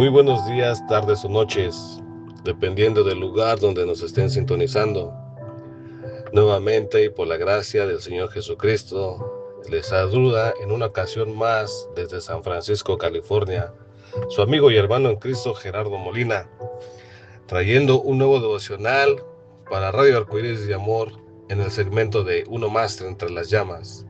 Muy buenos días, tardes o noches, dependiendo del lugar donde nos estén sintonizando. Nuevamente y por la gracia del Señor Jesucristo, les saluda en una ocasión más desde San Francisco, California, su amigo y hermano en Cristo Gerardo Molina, trayendo un nuevo devocional para Radio Arcoíris de Amor en el segmento de Uno Más entre las llamas.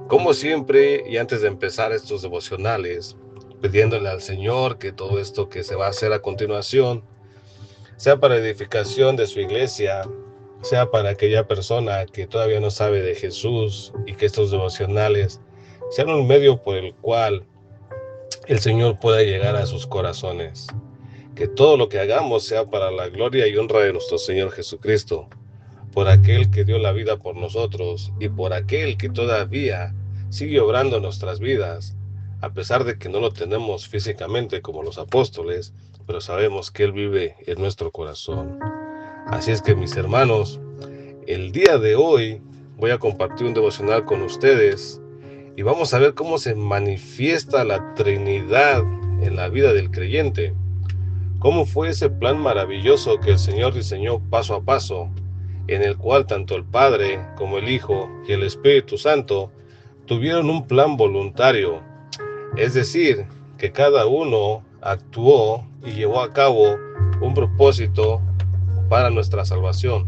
Como siempre, y antes de empezar estos devocionales, pidiéndole al Señor que todo esto que se va a hacer a continuación sea para edificación de su iglesia, sea para aquella persona que todavía no sabe de Jesús, y que estos devocionales sean un medio por el cual el Señor pueda llegar a sus corazones. Que todo lo que hagamos sea para la gloria y honra de nuestro Señor Jesucristo, por aquel que dio la vida por nosotros y por aquel que todavía sigue obrando en nuestras vidas, a pesar de que no lo tenemos físicamente como los apóstoles, pero sabemos que Él vive en nuestro corazón. Así es que, mis hermanos, el día de hoy voy a compartir un devocional con ustedes y vamos a ver cómo se manifiesta la Trinidad en la vida del creyente. Cómo fue ese plan maravilloso que el Señor diseñó paso a paso, en el cual tanto el Padre como el Hijo y el Espíritu Santo tuvieron un plan voluntario, es decir, que cada uno actuó y llevó a cabo un propósito para nuestra salvación.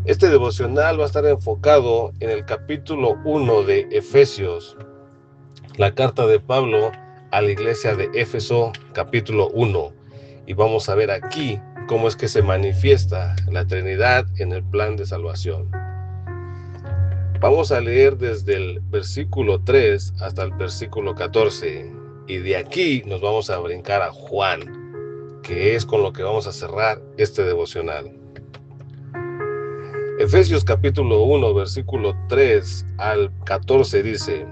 Este devocional va a estar enfocado en el capítulo 1 de Efesios, la carta de Pablo a la iglesia de Éfeso, capítulo 1, y vamos a ver aquí cómo es que se manifiesta la Trinidad en el plan de salvación. Vamos a leer desde el versículo 3 hasta el versículo 14, y de aquí nos vamos a brincar a Juan, que es con lo que vamos a cerrar este devocional. Efesios capítulo 1, versículo 3 al 14 dice: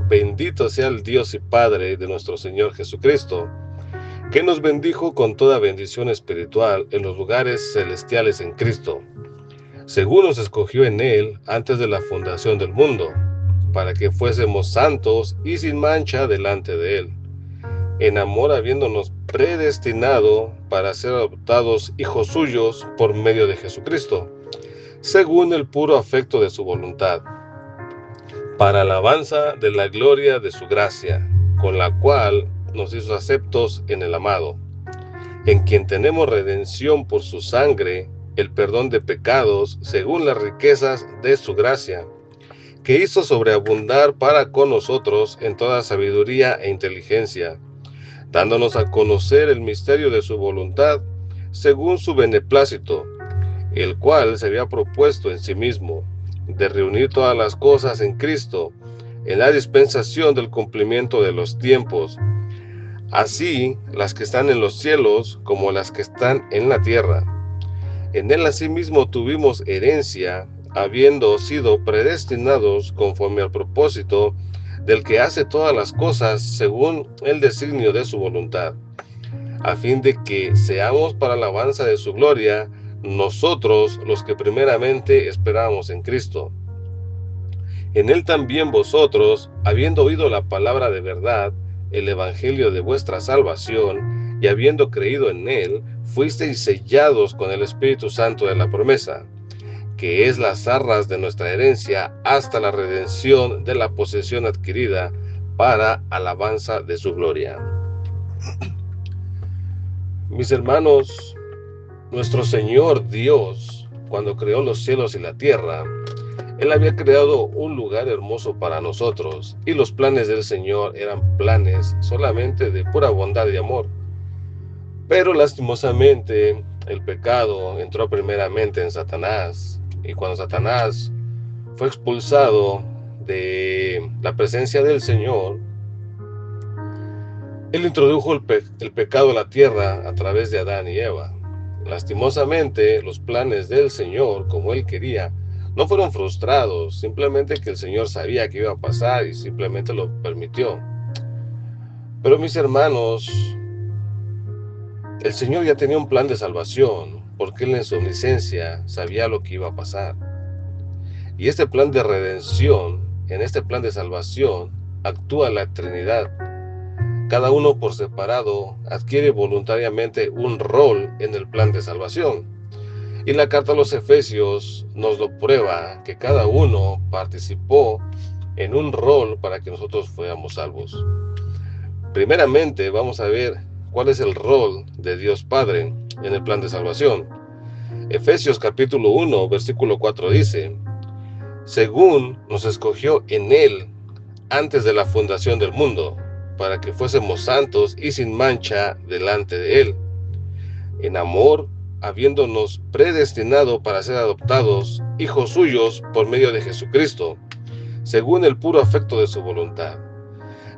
Bendito sea el Dios y Padre de nuestro Señor Jesucristo, que nos bendijo con toda bendición espiritual en los lugares celestiales en Cristo, según nos escogió en Él antes de la fundación del mundo, para que fuésemos santos y sin mancha delante de Él, en amor habiéndonos predestinado para ser adoptados hijos suyos por medio de Jesucristo, según el puro afecto de su voluntad, para alabanza de la gloria de su gracia, con la cual nos hizo aceptos en el amado, en quien tenemos redención por su sangre, el perdón de pecados, según las riquezas de su gracia, que hizo sobreabundar para con nosotros en toda sabiduría e inteligencia, dándonos a conocer el misterio de su voluntad, según su beneplácito, el cual se había propuesto en sí mismo, de reunir todas las cosas en Cristo, en la dispensación del cumplimiento de los tiempos, así las que están en los cielos como las que están en la tierra. En él asimismo tuvimos herencia, habiendo sido predestinados conforme al propósito del que hace todas las cosas según el designio de su voluntad, a fin de que seamos para alabanza de su gloria, nosotros los que primeramente esperamos en Cristo. En él también vosotros, habiendo oído la palabra de verdad, el evangelio de vuestra salvación, y habiendo creído en él, fuisteis sellados con el Espíritu Santo de la promesa, que es las arras de nuestra herencia hasta la redención de la posesión adquirida para alabanza de su gloria. Mis hermanos, nuestro Señor Dios, cuando creó los cielos y la tierra, Él había creado un lugar hermoso para nosotros, y los planes del Señor eran planes solamente de pura bondad y amor. Pero lastimosamente el pecado entró primeramente en Satanás, y cuando Satanás fue expulsado de la presencia del Señor, Él introdujo el pecado a la tierra a través de Adán y Eva. Lastimosamente, los planes del Señor, como Él quería, no fueron frustrados, simplemente que el Señor sabía que iba a pasar y simplemente lo permitió. Pero mis hermanos, el Señor ya tenía un plan de salvación, porque Él en su omnisciencia sabía lo que iba a pasar. Y este plan de redención, en este plan de salvación, actúa la Trinidad. cada uno por separado adquiere voluntariamente un rol en el plan de salvación. Y la carta a los Efesios nos lo prueba, que cada uno participó en un rol para que nosotros fuéramos salvos. Primeramente vamos a ver cuál es el rol de Dios Padre en el plan de salvación. Efesios capítulo 1, versículo 4 dice: según nos escogió en Él antes de la fundación del mundo, para que fuésemos santos y sin mancha delante de Él, en amor, habiéndonos predestinado para ser adoptados hijos suyos por medio de Jesucristo, según el puro afecto de su voluntad.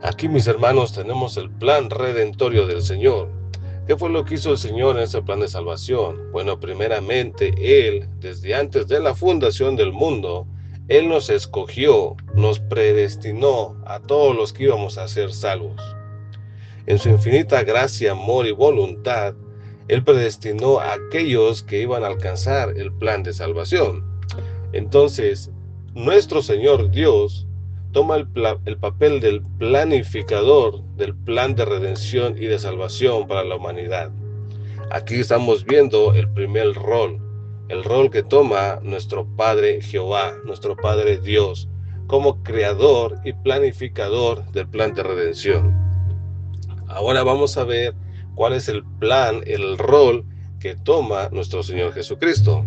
Aquí, mis hermanos, tenemos el plan redentorio del Señor. ¿Qué fue lo que hizo el Señor en ese plan de salvación? Bueno, primeramente, Él, desde antes de la fundación del mundo, Él nos escogió, nos predestinó a todos los que íbamos a ser salvos. En su infinita gracia, amor y voluntad, Él predestinó a aquellos que iban a alcanzar el plan de salvación. Entonces, nuestro Señor Dios toma el papel del planificador del plan de redención y de salvación para la humanidad. Aquí estamos viendo el primer rol, el rol que toma nuestro Padre Jehová, nuestro Padre Dios, como creador y planificador del plan de redención. Ahora vamos a ver cuál es el plan, el rol que toma nuestro Señor Jesucristo.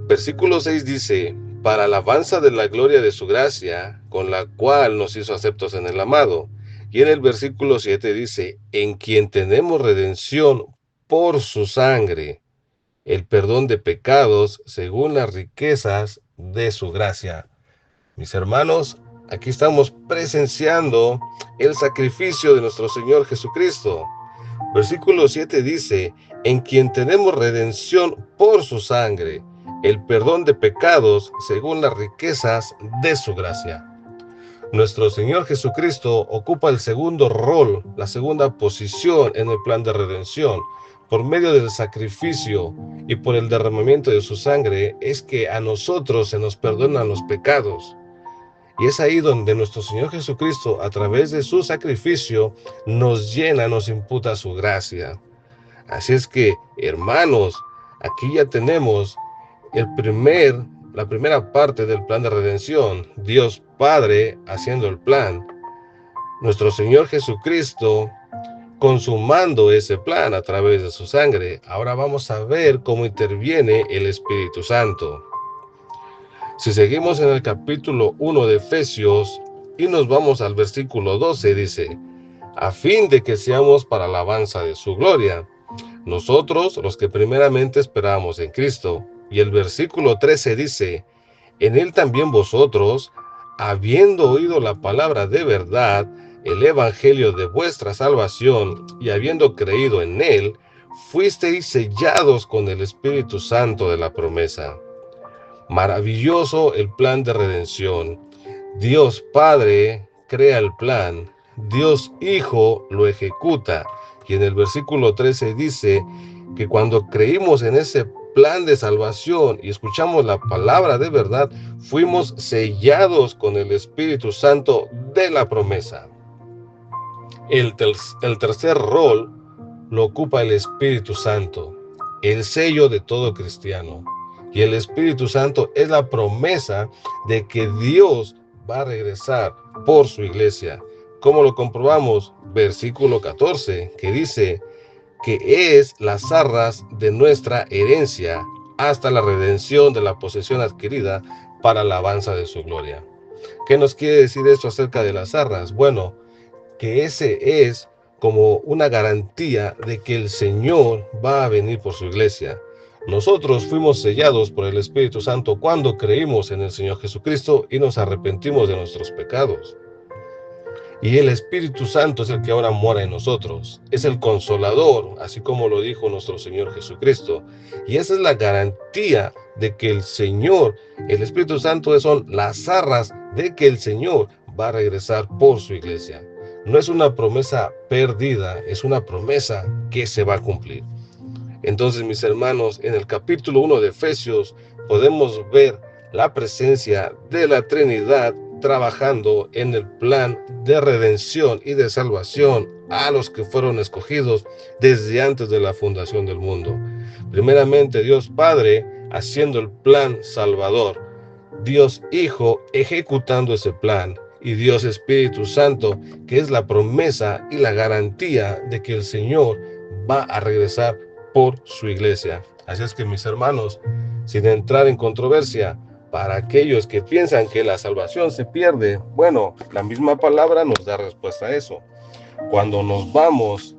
Versículo 6 dice: para alabanza de la gloria de su gracia, con la cual nos hizo aceptos en el amado. Y en el versículo 7 dice: en quien tenemos redención por su sangre, el perdón de pecados según las riquezas de su gracia. Mis hermanos, aquí estamos presenciando el sacrificio de nuestro Señor Jesucristo. Versículo 7 dice: en quien tenemos redención por su sangre, el perdón de pecados según las riquezas de su gracia. Nuestro Señor Jesucristo ocupa el segundo rol, la segunda posición en el plan de redención. Por medio del sacrificio y por el derramamiento de su sangre es que a nosotros se nos perdonan los pecados. Y es ahí donde nuestro Señor Jesucristo, a través de su sacrificio, nos llena, nos imputa su gracia. Así es que, hermanos, aquí ya tenemos la primera parte del plan de redención, Dios Padre haciendo el plan, nuestro Señor Jesucristo consumando ese plan a través de su sangre. Ahora vamos a ver cómo interviene el Espíritu Santo. Si seguimos en el capítulo 1 de Efesios y nos vamos al versículo 12, dice: a fin de que seamos para alabanza de su gloria, nosotros los que primeramente esperamos en Cristo. Y el versículo 13 dice: en él también vosotros, habiendo oído la palabra de verdad, el evangelio de vuestra salvación, y habiendo creído en él, fuisteis sellados con el Espíritu Santo de la promesa. Maravilloso el plan de redención. Dios Padre crea el plan, Dios Hijo lo ejecuta. Y en el versículo 13 dice que cuando creímos en ese plan de salvación y escuchamos la palabra de verdad, fuimos sellados con el Espíritu Santo de la promesa. El tercer rol lo ocupa el Espíritu Santo, el sello de todo cristiano. Y el Espíritu Santo es la promesa de que Dios va a regresar por su iglesia. ¿Cómo lo comprobamos? Versículo 14, que dice que es las arras de nuestra herencia hasta la redención de la posesión adquirida para la alabanza de su gloria. ¿Qué nos quiere decir esto acerca de las arras? Bueno, que ese es como una garantía de que el Señor va a venir por su iglesia. Nosotros fuimos sellados por el Espíritu Santo cuando creímos en el Señor Jesucristo y nos arrepentimos de nuestros pecados. Y el Espíritu Santo es el que ahora mora en nosotros. Es el consolador, así como lo dijo nuestro Señor Jesucristo. Y esa es la garantía de que el Señor, el Espíritu Santo, son las arras de que el Señor va a regresar por su iglesia. No es una promesa perdida, es una promesa que se va a cumplir. Entonces, mis hermanos, en el capítulo 1 de Efesios podemos ver la presencia de la Trinidad trabajando en el plan de redención y de salvación a los que fueron escogidos desde antes de la fundación del mundo. Primeramente, Dios Padre haciendo el plan salvador, Dios Hijo ejecutando ese plan y Dios Espíritu Santo, que es la promesa y la garantía de que el Señor va a regresar por su iglesia. Así es que, mis hermanos, sin entrar en controversia, para aquellos que piensan que la salvación se pierde, bueno, la misma palabra nos da respuesta a eso. Cuando nos vamos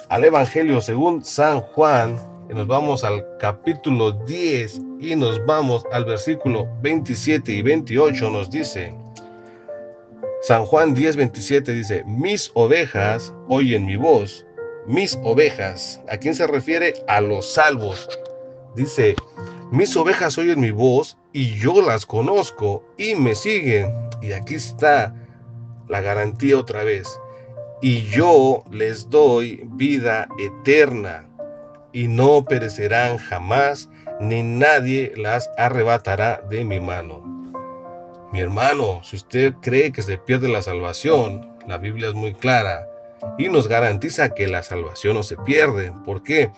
al Evangelio según San Juan, y nos vamos al capítulo 10 y nos vamos al versículo 27 y 28, nos dice, San Juan 10:27 dice, mis ovejas oyen mi voz. Mis ovejas, ¿a quién se refiere? A los salvos. Dice, mis ovejas oyen mi voz y yo las conozco y me siguen. Y aquí está la garantía otra vez. Y yo les doy vida eterna y no perecerán jamás, ni nadie las arrebatará de mi mano. Mi hermano, si usted cree que se pierde la salvación, la Biblia es muy clara y nos garantiza que la salvación no se pierde. ¿Por qué?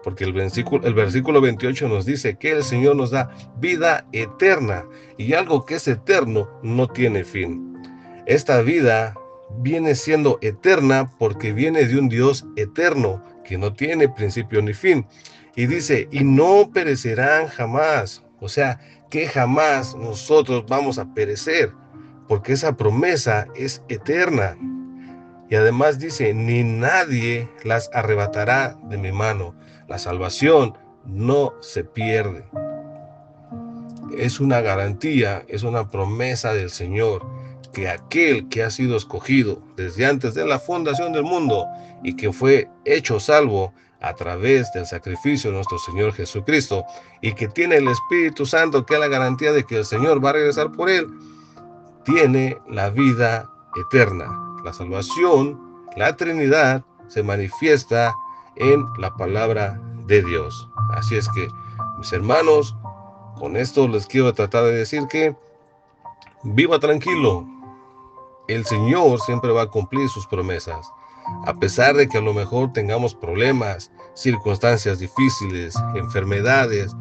Porque el versículo 28 nos dice que el Señor nos da vida eterna y algo que es eterno no tiene fin. Esta vida viene siendo eterna porque viene de un Dios eterno que no tiene principio ni fin. Y dice, y no perecerán jamás. O sea, que jamás nosotros vamos a perecer, porque esa promesa es eterna. Y además dice, ni nadie las arrebatará de mi mano. La salvación no se pierde. Es una garantía, es una promesa del Señor, que aquel que ha sido escogido desde antes de la fundación del mundo y que fue hecho salvo a través del sacrificio de nuestro Señor Jesucristo y que tiene el Espíritu Santo, que es la garantía de que el Señor va a regresar por él, tiene la vida eterna. La salvación, la Trinidad, se manifiesta en la palabra de Dios. Así es que, mis hermanos, con esto les quiero tratar de decir que viva tranquilo. El Señor siempre va a cumplir sus promesas. A pesar de que a lo mejor tengamos problemas, circunstancias difíciles, enfermedades,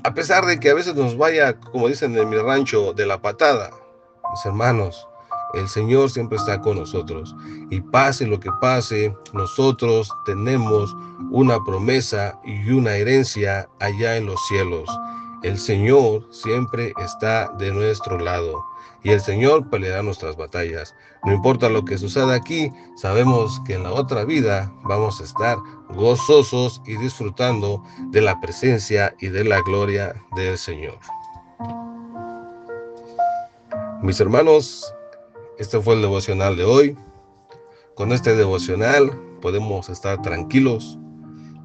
a pesar de que a veces nos vaya, como dicen en mi rancho, de la patada, mis hermanos, el Señor siempre está con nosotros. Y pase lo que pase, nosotros tenemos una promesa y una herencia allá en los cielos. El Señor siempre está de nuestro lado. Y el Señor peleará nuestras batallas. No importa lo que suceda aquí, sabemos que en la otra vida vamos a estar gozosos y disfrutando de la presencia y de la gloria del Señor. Mis hermanos, este fue el devocional de hoy. Con este devocional podemos estar tranquilos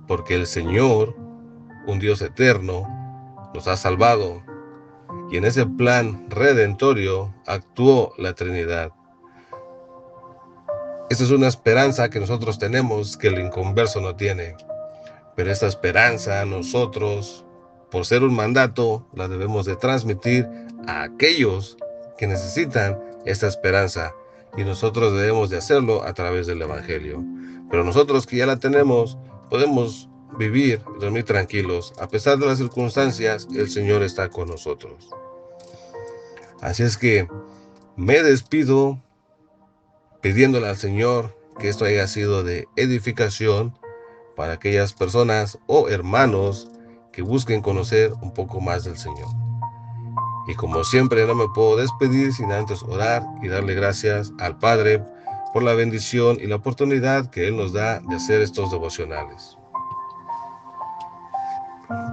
porque el Señor, un Dios eterno, nos ha salvado. Y en ese plan redentorio actuó la Trinidad. Esta es una esperanza que nosotros tenemos que el inconverso no tiene. Pero esta esperanza nosotros, por ser un mandato, la debemos de transmitir a aquellos que necesitan esta esperanza. Y nosotros debemos de hacerlo a través del Evangelio. Pero nosotros que ya la tenemos, podemos vivir, dormir tranquilos. A pesar de las circunstancias, el Señor está con nosotros. Así es que me despido pidiéndole al Señor que esto haya sido de edificación para aquellas personas o hermanos que busquen conocer un poco más del Señor. Y como siempre no me puedo despedir sin antes orar y darle gracias al Padre por la bendición y la oportunidad que Él nos da de hacer estos devocionales.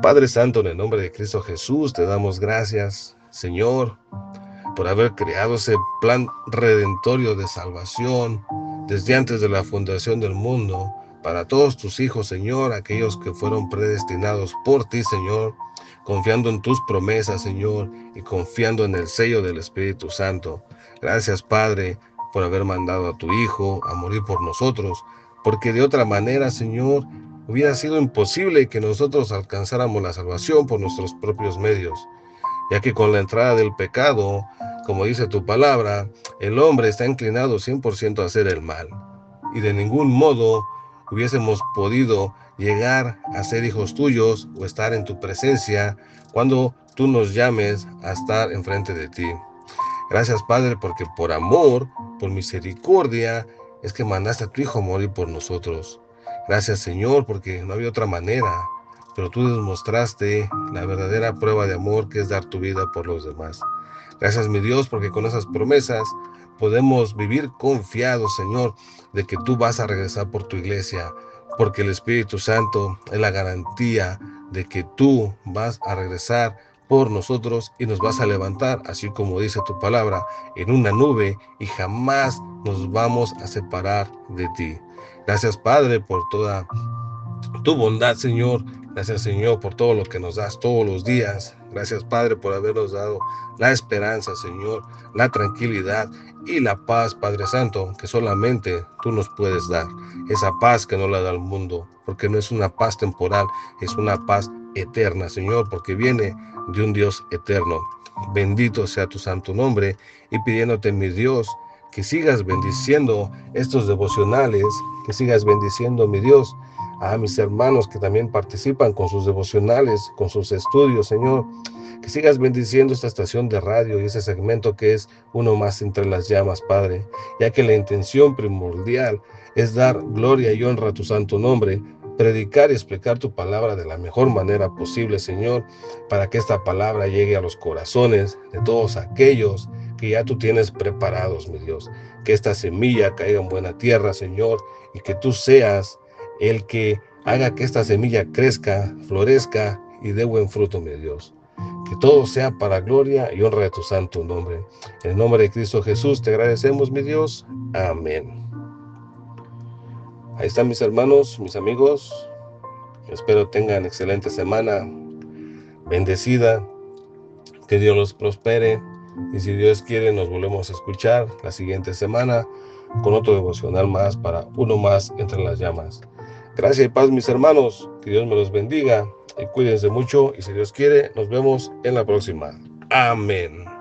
Padre Santo, en el nombre de Cristo Jesús, te damos gracias, Señor, por haber creado ese plan redentorio de salvación desde antes de la fundación del mundo, para todos tus hijos, Señor, aquellos que fueron predestinados por ti, Señor, confiando en tus promesas, Señor, y confiando en el sello del Espíritu Santo. Gracias, Padre, por haber mandado a tu Hijo a morir por nosotros, porque de otra manera, Señor, hubiera sido imposible que nosotros alcanzáramos la salvación por nuestros propios medios, ya que con la entrada del pecado como dice tu palabra, el hombre está inclinado 100% a hacer el mal. Y de ningún modo hubiésemos podido llegar a ser hijos tuyos o estar en tu presencia cuando tú nos llames a estar enfrente de ti. Gracias, Padre, porque por amor, por misericordia, es que mandaste a tu Hijo a morir por nosotros. Gracias, Señor, porque no había otra manera, pero tú demostraste la verdadera prueba de amor, que es dar tu vida por los demás. Gracias, mi Dios, porque con esas promesas podemos vivir confiados, Señor, de que tú vas a regresar por tu iglesia, porque el Espíritu Santo es la garantía de que tú vas a regresar por nosotros y nos vas a levantar, así como dice tu palabra, en una nube, y jamás nos vamos a separar de ti. Gracias, Padre, por toda tu bondad, Señor. Gracias, Señor, por todo lo que nos das todos los días. Gracias, Padre, por habernos dado la esperanza, Señor, la tranquilidad y la paz, Padre Santo, que solamente tú nos puedes dar. Esa paz que no la da el mundo, porque no es una paz temporal, es una paz eterna, Señor, porque viene de un Dios eterno. Bendito sea tu santo nombre, y pidiéndote, mi Dios, que sigas bendiciendo estos devocionales, que sigas bendiciendo, mi Dios, a mis hermanos que también participan con sus devocionales, con sus estudios, Señor. Que sigas bendiciendo esta estación de radio y ese segmento que es Uno Más Entre las Llamas, Padre, ya que la intención primordial es dar gloria y honra a tu santo nombre, predicar y explicar tu palabra de la mejor manera posible, Señor, para que esta palabra llegue a los corazones de todos aquellos que ya tú tienes preparados, mi Dios. Que esta semilla caiga en buena tierra, Señor, y que tú seas el que haga que esta semilla crezca, florezca y dé buen fruto, mi Dios. Que todo sea para gloria y honra de tu santo nombre. En el nombre de Cristo Jesús te agradecemos, mi Dios. Amén. Ahí están mis hermanos, mis amigos. Espero tengan excelente semana, bendecida. Que Dios los prospere. Y si Dios quiere, nos volvemos a escuchar la siguiente semana con otro devocional más para Uno Más Entre las Llamas. Gracias y paz, mis hermanos. Que Dios me los bendiga y cuídense mucho. Y si Dios quiere, nos vemos en la próxima. Amén.